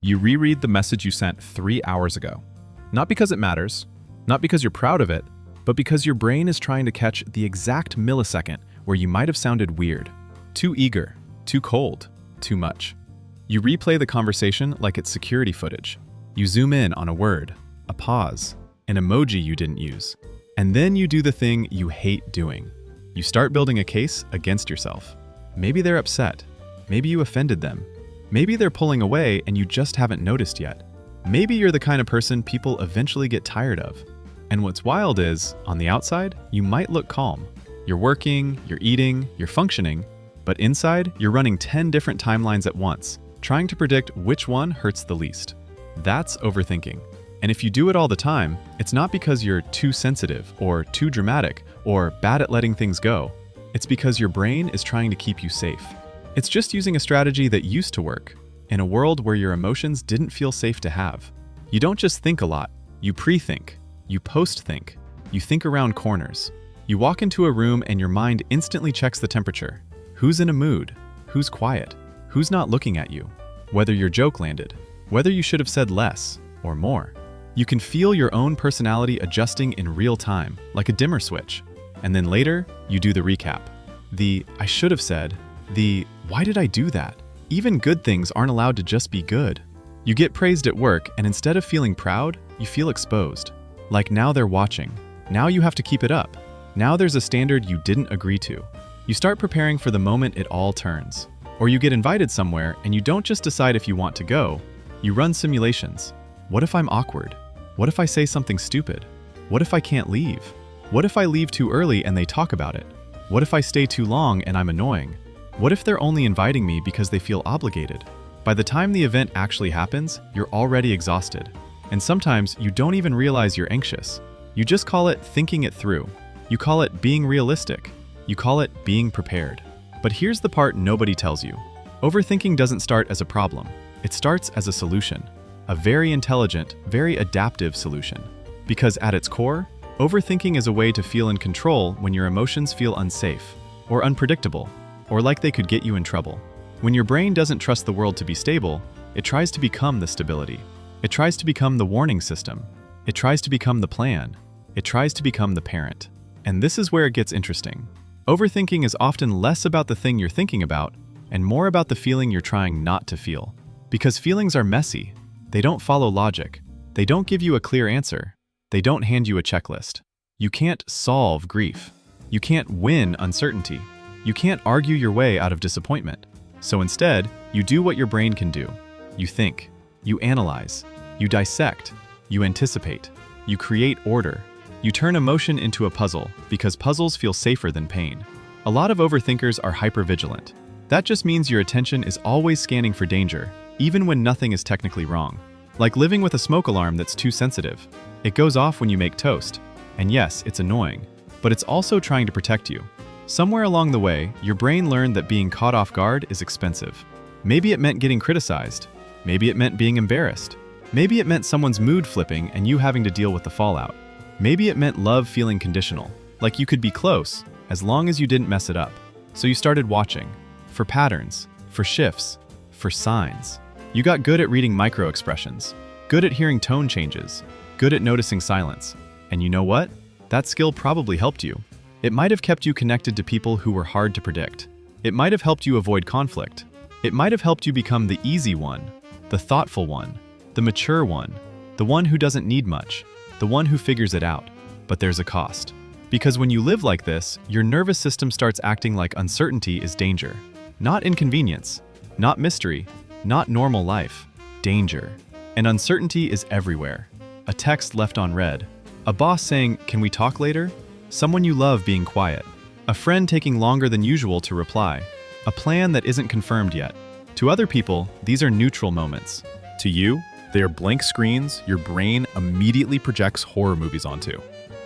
You reread the message you sent 3 hours ago. Not because it matters, not because you're proud of it, but because your brain is trying to catch the exact millisecond where you might have sounded weird, too eager, too cold, too much. You replay the conversation like it's security footage. You zoom in on a word, a pause, an emoji you didn't use. And then you do the thing you hate doing. You start building a case against yourself. Maybe they're upset. Maybe you offended them. Maybe they're pulling away and you just haven't noticed yet. Maybe you're the kind of person people eventually get tired of. And what's wild is, on the outside, you might look calm. You're working, you're eating, you're functioning, but inside, you're running 10 different timelines at once, trying to predict which one hurts the least. That's overthinking. And if you do it all the time, it's not because you're too sensitive or too dramatic or bad at letting things go. It's because your brain is trying to keep you safe. It's just using a strategy that used to work in a world where your emotions didn't feel safe to have. You don't just think a lot, you pre-think, you post-think, you think around corners. You walk into a room and your mind instantly checks the temperature. Who's in a mood? Who's quiet? Who's not looking at you? Whether your joke landed, whether you should have said less or more. You can feel your own personality adjusting in real time, like a dimmer switch. And then later, you do the recap. The I should have said, the why did I do that? Even good things aren't allowed to just be good. You get praised at work, and instead of feeling proud, you feel exposed. Like now they're watching. Now you have to keep it up. Now there's a standard you didn't agree to. You start preparing for the moment it all turns. Or you get invited somewhere, and you don't just decide if you want to go. You run simulations. What if I'm awkward? What if I say something stupid? What if I can't leave? What if I leave too early and they talk about it? What if I stay too long and I'm annoying? What if they're only inviting me because they feel obligated? By the time the event actually happens, you're already exhausted. And sometimes you don't even realize you're anxious. You just call it thinking it through. You call it being realistic. You call it being prepared. But here's the part nobody tells you. Overthinking doesn't start as a problem. It starts as a solution. A very intelligent, very adaptive solution. Because at its core, overthinking is a way to feel in control when your emotions feel unsafe, or unpredictable, or like they could get you in trouble. When your brain doesn't trust the world to be stable, it tries to become the stability. It tries to become the warning system. It tries to become the plan. It tries to become the parent. And this is where it gets interesting. Overthinking is often less about the thing you're thinking about, and more about the feeling you're trying not to feel. Because feelings are messy. They don't follow logic. They don't give you a clear answer. They don't hand you a checklist. You can't solve grief. You can't win uncertainty. You can't argue your way out of disappointment. So instead, you do what your brain can do. You think. You analyze. You dissect. You anticipate. You create order. You turn emotion into a puzzle because puzzles feel safer than pain. A lot of overthinkers are hypervigilant. That just means your attention is always scanning for danger, even when nothing is technically wrong. Like living with a smoke alarm that's too sensitive. It goes off when you make toast. And yes, it's annoying, but it's also trying to protect you. Somewhere along the way, your brain learned that being caught off guard is expensive. Maybe it meant getting criticized. Maybe it meant being embarrassed. Maybe it meant someone's mood flipping and you having to deal with the fallout. Maybe it meant love feeling conditional, like you could be close, as long as you didn't mess it up. So you started watching. For patterns, for shifts, for signs. You got good at reading micro-expressions, good at hearing tone changes, good at noticing silence. And you know what? That skill probably helped you. It might have kept you connected to people who were hard to predict. It might have helped you avoid conflict. It might have helped you become the easy one, the thoughtful one, the mature one, the one who doesn't need much, the one who figures it out. But there's a cost. Because when you live like this, your nervous system starts acting like uncertainty is danger. Not inconvenience, not mystery, not normal life. Danger. And uncertainty is everywhere. A text left unread. A boss saying, "Can we talk later?" Someone you love being quiet. A friend taking longer than usual to reply. A plan that isn't confirmed yet. To other people, these are neutral moments. To you, they are blank screens your brain immediately projects horror movies onto.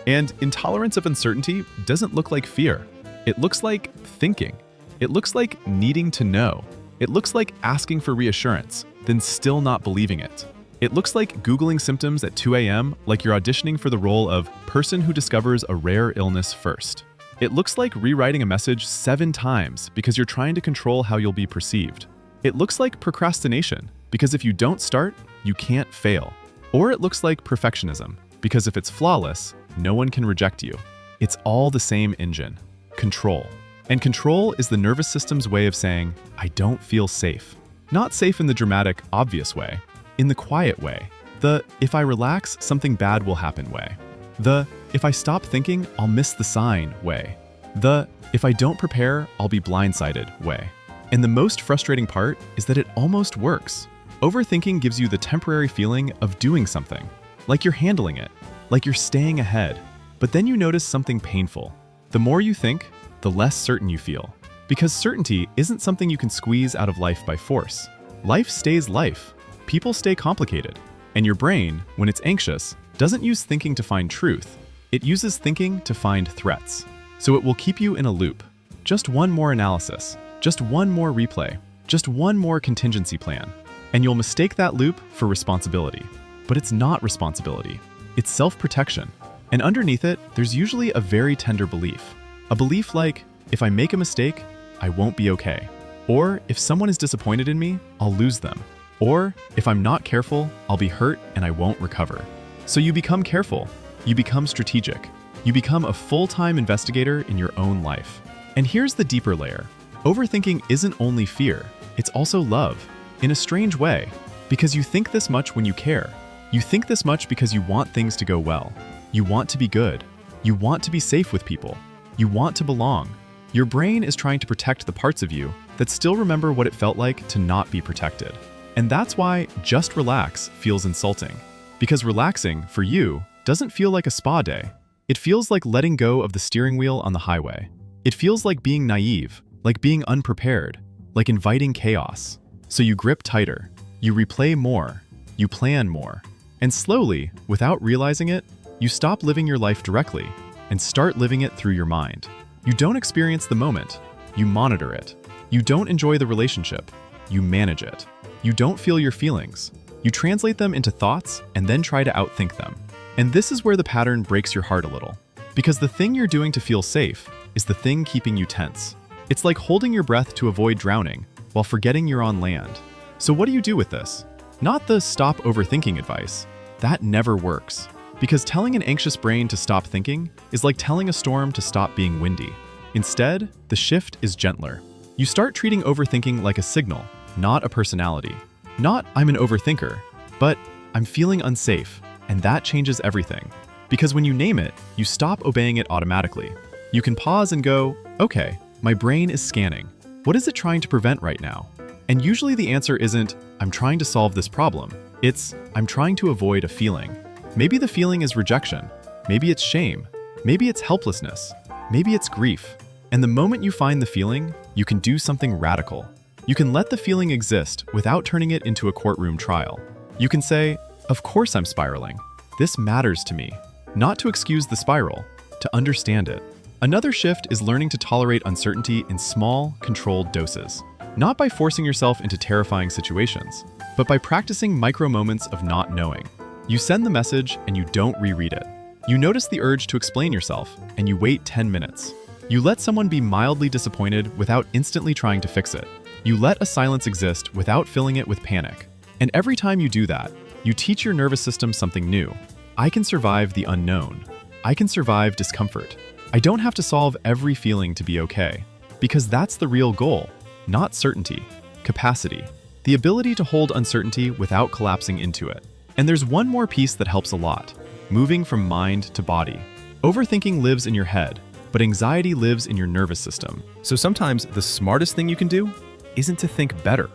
And intolerance of uncertainty doesn't look like fear. It looks like thinking. It looks like needing to know. It looks like asking for reassurance, then still not believing it. It looks like Googling symptoms at 2 a.m. like you're auditioning for the role of person who discovers a rare illness first. It looks like rewriting a message 7 times because you're trying to control how you'll be perceived. It looks like procrastination because if you don't start, you can't fail. Or it looks like perfectionism, because if it's flawless, no one can reject you. It's all the same engine: control. And control is the nervous system's way of saying, I don't feel safe. Not safe in the dramatic, obvious way, in the quiet way. The, if I relax, something bad will happen way. The, if I stop thinking, I'll miss the sign way. The, if I don't prepare, I'll be blindsided way. And the most frustrating part is that it almost works. Overthinking gives you the temporary feeling of doing something, like you're handling it, like you're staying ahead. But then you notice something painful. The more you think, the less certain you feel. Because certainty isn't something you can squeeze out of life by force. Life stays life. People stay complicated. And your brain, when it's anxious, doesn't use thinking to find truth. It uses thinking to find threats. So it will keep you in a loop. Just one more analysis, just one more replay, just one more contingency plan. And you'll mistake that loop for responsibility. But it's not responsibility. It's self-protection. And underneath it, there's usually a very tender belief. A belief like, if I make a mistake, I won't be okay. Or if someone is disappointed in me, I'll lose them. Or if I'm not careful, I'll be hurt and I won't recover. So you become careful. You become strategic. You become a full-time investigator in your own life. And here's the deeper layer. Overthinking isn't only fear, it's also love. In a strange way, because you think this much when you care. You think this much because you want things to go well. You want to be good. You want to be safe with people. You want to belong. Your brain is trying to protect the parts of you that still remember what it felt like to not be protected. And that's why just relax feels insulting. Because relaxing, for you, doesn't feel like a spa day. It feels like letting go of the steering wheel on the highway. It feels like being naive, like being unprepared, like inviting chaos. So you grip tighter, you replay more, you plan more. And slowly, without realizing it, you stop living your life directly and start living it through your mind. You don't experience the moment, you monitor it. You don't enjoy the relationship, you manage it. You don't feel your feelings. You translate them into thoughts and then try to outthink them. And this is where the pattern breaks your heart a little. Because the thing you're doing to feel safe is the thing keeping you tense. It's like holding your breath to avoid drowning while forgetting you're on land. So what do you do with this? Not the stop overthinking advice. That never works. Because telling an anxious brain to stop thinking is like telling a storm to stop being windy. Instead, the shift is gentler. You start treating overthinking like a signal, not a personality. Not I'm an overthinker, but I'm feeling unsafe, and that changes everything. Because when you name it, you stop obeying it automatically. You can pause and go, okay, my brain is scanning. What is it trying to prevent right now? And usually the answer isn't, I'm trying to solve this problem. It's, I'm trying to avoid a feeling. Maybe the feeling is rejection. Maybe it's shame. Maybe it's helplessness. Maybe it's grief. And the moment you find the feeling, you can do something radical. You can let the feeling exist without turning it into a courtroom trial. You can say, of course I'm spiraling. This matters to me. Not to excuse the spiral, to understand it. Another shift is learning to tolerate uncertainty in small, controlled doses. Not by forcing yourself into terrifying situations, but by practicing micro moments of not knowing. You send the message and you don't reread it. You notice the urge to explain yourself and you wait 10 minutes. You let someone be mildly disappointed without instantly trying to fix it. You let a silence exist without filling it with panic. And every time you do that, you teach your nervous system something new. I can survive the unknown. I can survive discomfort. I don't have to solve every feeling to be okay. Because that's the real goal, not certainty, capacity, the ability to hold uncertainty without collapsing into it. And there's one more piece that helps a lot, moving from mind to body. Overthinking lives in your head, but anxiety lives in your nervous system. So sometimes the smartest thing you can do isn't to think better,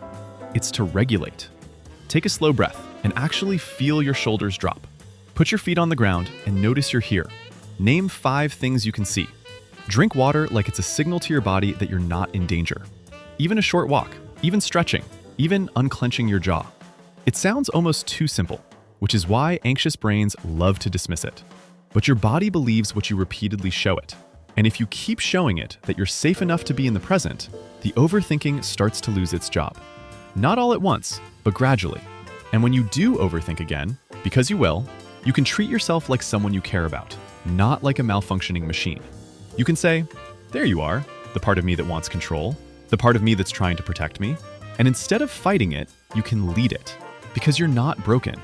it's to regulate. Take a slow breath and actually feel your shoulders drop. Put your feet on the ground and notice you're here. Name 5 things you can see. Drink water like it's a signal to your body that you're not in danger. Even a short walk, even stretching, even unclenching your jaw. It sounds almost too simple, which is why anxious brains love to dismiss it. But your body believes what you repeatedly show it. And if you keep showing it that you're safe enough to be in the present, the overthinking starts to lose its job. Not all at once, but gradually. And when you do overthink again, because you will, you can treat yourself like someone you care about, not like a malfunctioning machine. You can say, there you are, the part of me that wants control, the part of me that's trying to protect me. And instead of fighting it, you can lead it. Because you're not broken.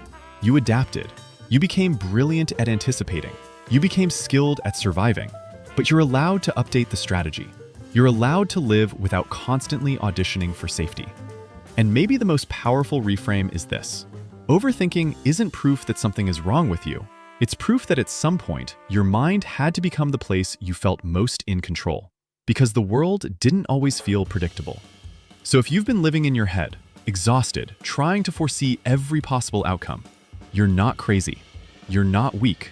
You adapted. You became brilliant at anticipating. You became skilled at surviving. But you're allowed to update the strategy. You're allowed to live without constantly auditioning for safety. And maybe the most powerful reframe is this. Overthinking isn't proof that something is wrong with you. It's proof that at some point, your mind had to become the place you felt most in control. Because the world didn't always feel predictable. So if you've been living in your head, exhausted, trying to foresee every possible outcome, you're not crazy. You're not weak.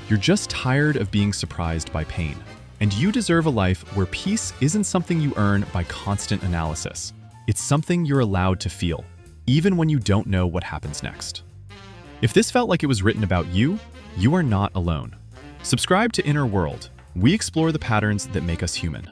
You're just tired of being surprised by pain. And you deserve a life where peace isn't something you earn by constant analysis. It's something you're allowed to feel, even when you don't know what happens next. If this felt like it was written about you, you are not alone. Subscribe to Inner World. We explore the patterns that make us human.